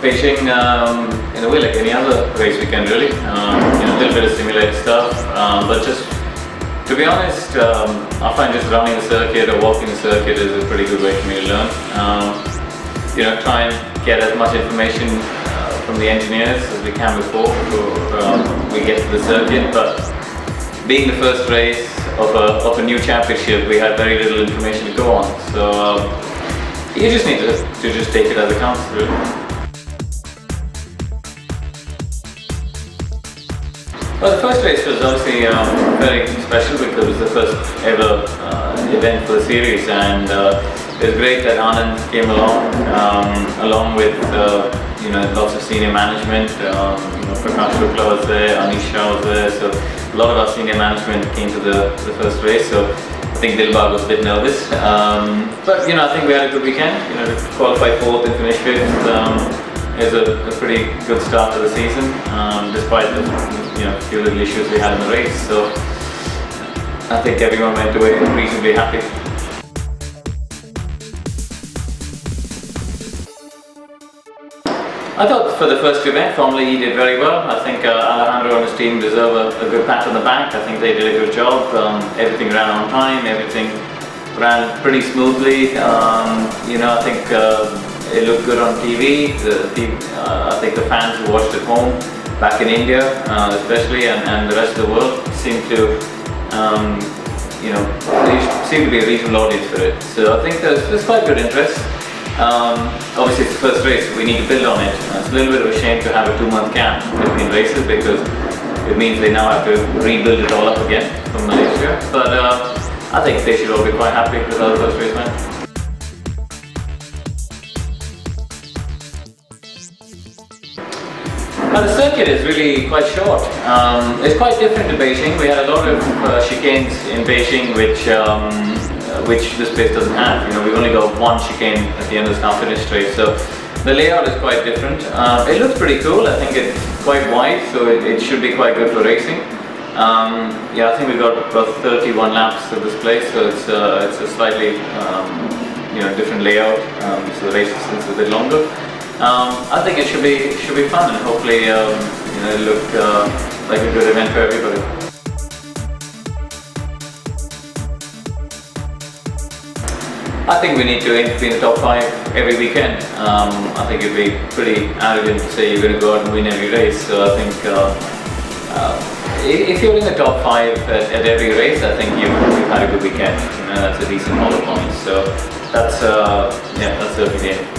Beijing, in a way like any other race weekend really. A little bit of simulated stuff, but just to be honest, I find just running the circuit or walking the circuit is a pretty good way for me to learn. Try and get as much information from the engineers as we can before we get to the circuit. But being the first race of a new championship, we had very little information to go on. So you just need to just take it as it comes, really. Well, the first race was obviously very special because it was the first ever event for the series, and it was great that Anand came along with lots of senior management. Prakash Shukla was there, Anisha was there, so a lot of our senior management came to the first race. So I think Dilbagh was a bit nervous, but I think we had a good weekend. To qualify fourth and finish fifth is a pretty good start to the season, despite the few little issues we had in the race. So I think everyone went away reasonably happy. I thought for the first event, Formula E did very well. I think Alejandro and his team deserve a good pat on the back. I think they did a good job. Everything ran on time, everything ran pretty smoothly. I think it looked good on TV. I think the fans who watched at home, back in India especially, and the rest of the world seemed to seemed to be a reasonable audience for it. So I think there's quite good interest. Obviously it's the first race, we need to build on it. It's a little bit of a shame to have a 2-month gap between races because it means they now have to rebuild it all up again from Malaysia. But I think they should all be quite happy with how the first race went. The circuit is really quite short. It's quite different to Beijing. We had a lot of chicanes in Beijing which this place doesn't have. We've only got one chicane at the end of the start-finish race, so the layout is quite different. It looks pretty cool. I think it's quite wide, so it should be quite good for racing. I think we've got about 31 laps of this place, so it's a slightly different layout. So the race is a bit longer. I think it should be fun, and hopefully it'll look like a good event for everybody. I think we need to aim to be in the top 5 every weekend. I think it'd be pretty arrogant to say you're going to go out and win every race. So I think if you're in the top 5 at every race, I think you've had a good weekend. That's a decent amount of points. So that's certainly the aim.